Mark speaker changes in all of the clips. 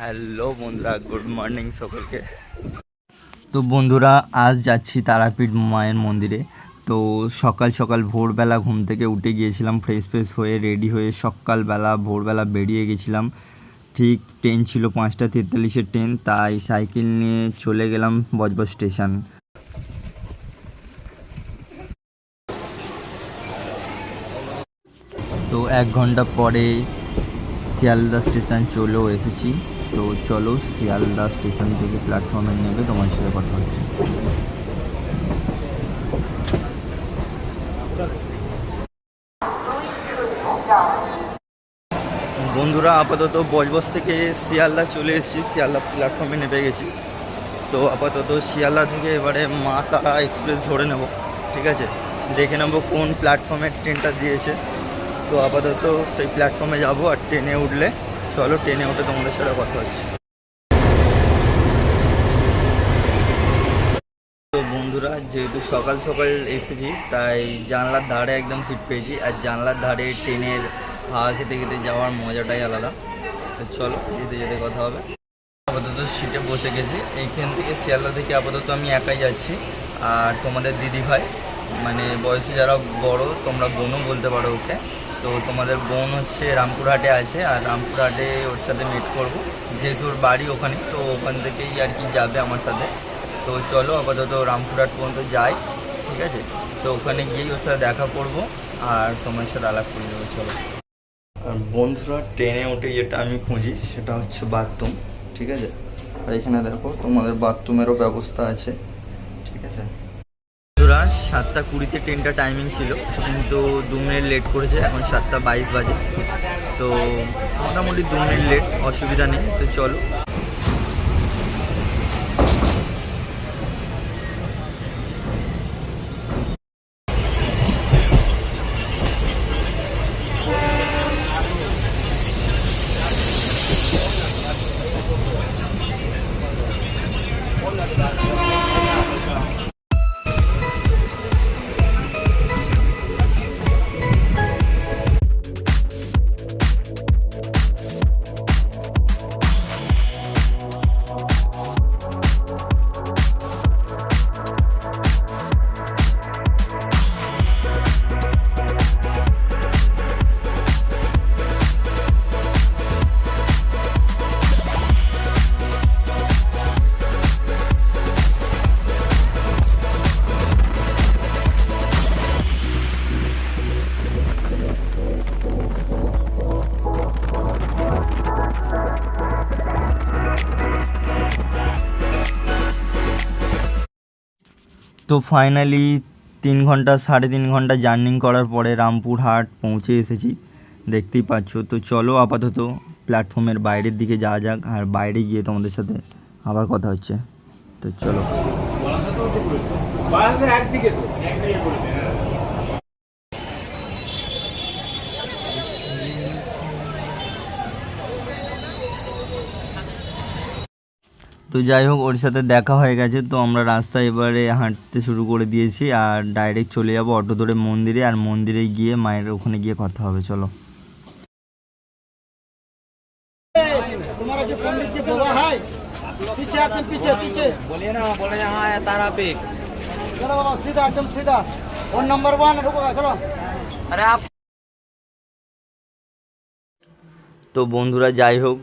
Speaker 1: Hello বন্ধুরা, good morning সকলকে। তো বন্ধুরা, আজ যাচ্ছি তারাপীঠ মায়ের মন্দিরে। তো সকাল সকাল ভোরবেলা ঘুম থেকে উঠে গিয়েছিলাম, ফ্রেশ হয়ে রেডি হয়ে সকালবেলা ভোরবেলা বেরিয়ে গেছিলাম। ঠিক ট্রেন ছিল 5:43-এর ট্রেন, তাই সাইকেল নিয়ে চলে গেলাম বজবজ স্টেশন। তো 1 ঘন্টা পরে শিয়ালদা স্টেশন চলেও এসেছি। তো চলো শিয়ালদা স্টেশন থেকে প্ল্যাটফর্মে নেবে তোমার সাথে কথা হচ্ছে। বন্ধুরা, আপাতত বজবজ থেকে শিয়ালদা চলে এসেছি, শিয়ালদা প্ল্যাটফর্মে নেমে গেছি। তো আপাতত শিয়ালদা থেকে এবারে মা তারা এক্সপ্রেস ধরে নেব। ঠিক আছে, দেখে নেবো কোন প্ল্যাটফর্মে ট্রেনটা দিয়েছে। তো আপাতত সেই প্ল্যাটফর্মে যাব, আর ট্রেনে উঠলে চলো ট্রেনে উঠে তোমাদের সাথে কথা হচ্ছে। তো বন্ধুরা, যেহেতু সকাল সকাল এসেছি তাই জানলার ধারে একদম সিট পেয়েছি, আর জানলার ধারে ট্রেনের হাওয়া খেতে খেতে যাওয়ার মজাটাই আলাদা। তো চলো যেতে যেতে কথা হবে। আপাতত সিটে বসে গেছি। এইখান থেকে শিয়ালদা থেকে আপাতত আমি একাই যাচ্ছি, আর তোমাদের দিদি ভাই মানে বয়সে যারা বড় তোমরা বোনও বলতে পারো ওকে। তো তোমাদের বোন হচ্ছে রামপুরহাটে আছে, আর রামপুরহাটে ওর সাথে মিট করব, যেহেতু ওর বাড়ি ওখানে। তো ওখান থেকেই আর কি যাবে আমার সাথে। তো চলো আপাতত রামপুরহাট পর্যন্ত যাই। ঠিক আছে, তো ওখানে গিয়েই ওর সাথে দেখা করব আর তোমার সাথে আলাপ করে দেবো। চলো। আর বন্ধুরা, ট্রেনে উঠে যেটা আমি খুঁজি সেটা হচ্ছে বাথরুম। ঠিক আছে, আর এখানে দেখো তোমাদের বাথরুমেরও ব্যবস্থা আছে। ঠিক আছে বন্ধুরা, 7:20-তে ট্রেনটা টাইমিং ছিল, কিন্তু 2 মিনিট লেট করেছে। এখন 7:22 বাজে। তো মোটামুটি 2 মিনিট লেট, অসুবিধা নেই। তো চলো। তো ফাইনালি 3.5 ঘন্টা জার্নি করার পরে রামপুরহাট পৌঁছে এসেছি, দেখতেই পাচ্ছ। তো চলো আপাতত প্ল্যাটফর্মের বাইরের দিকে যাওয়া যাক, আর বাইরে গিয়ে তোমাদের সাথে আবার কথা হচ্ছে। তো চলো। তো যাই হোক, ওর সাথে দেখা হয়ে গেছে। তো আমরা রাস্তায় এবারে হাঁটতে শুরু করে দিয়েছি, আর ডাইরেক্ট চলে যাব অটো ধরে মন্দিরে, আর মন্দিরে গিয়ে মায়ের ওখানে গিয়ে কথা হবে। চলো। তো বন্ধুরা, যাই হোক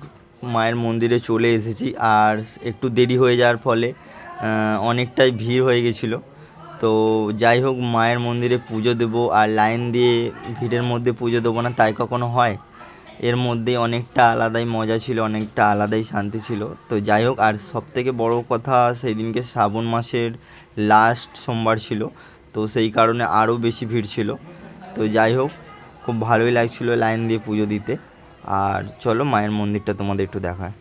Speaker 1: মায়ের মন্দিরে চলে এসেছি, আর একটু দেরি হয়ে যাওয়ার ফলে অনেকটাই ভিড় হয়ে গেছিলো। তো যাই হোক, মায়ের মন্দিরে পুজো দেবো, আর লাইন দিয়ে ভিড়ের মধ্যে পুজো দেবো না তাই কখনো হয়? এর মধ্যে অনেকটা আলাদাই মজা ছিল, অনেকটা আলাদাই শান্তি ছিল। তো যাই হোক, আর সবথেকে বড় কথা সেই দিনকে শ্রাবণ মাসের লাস্ট সোমবার ছিল, তো সেই কারণে আরও বেশি ভিড় ছিল। তো যাই হোক, খুব ভালোই লাগছিলো লাইন দিয়ে পুজো দিতে। আর চলো মায়ের মন্দিরটা তোমাদের একটু দেখায়।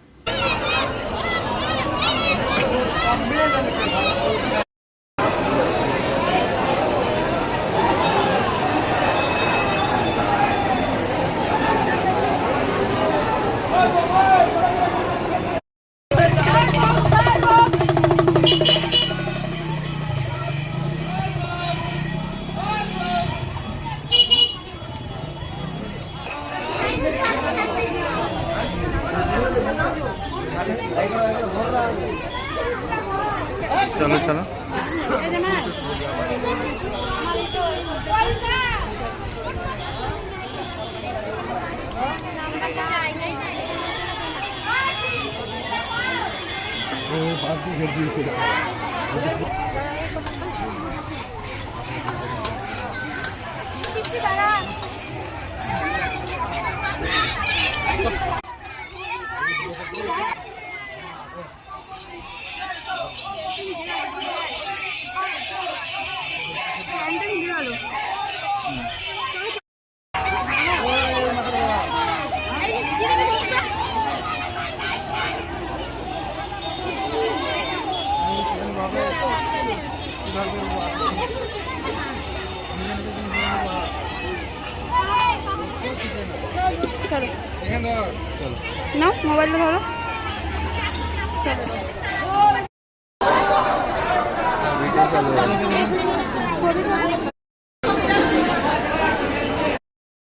Speaker 2: না মোবাইলটা ধরো।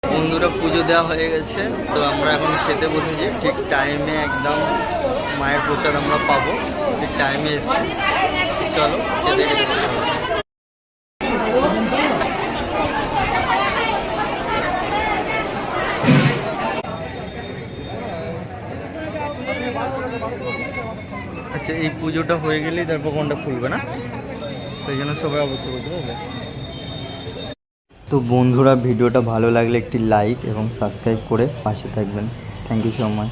Speaker 1: বন্ধুরা পুজো দেওয়া হয়ে গেছে, তো আমরা এখন খেতে বসেছি। ঠিক টাইমে একদম মায়ের প্রসাদ আমরা পাবো, ঠিক টাইমে এসেছি। চলো খেতে খেতে কথা হবে। আচ্ছা, এই পুজোটা হয়ে গেলেই তারপর কোনটা খুলবে না, সেই জন্য সবাই অপেক্ষা করতে হবে। তো বন্ধুরা, ভিডিওটা ভালো লাগলে একটি লাইক এবং সাবস্ক্রাইব করে পাশে থাকবেন। Thank you so much.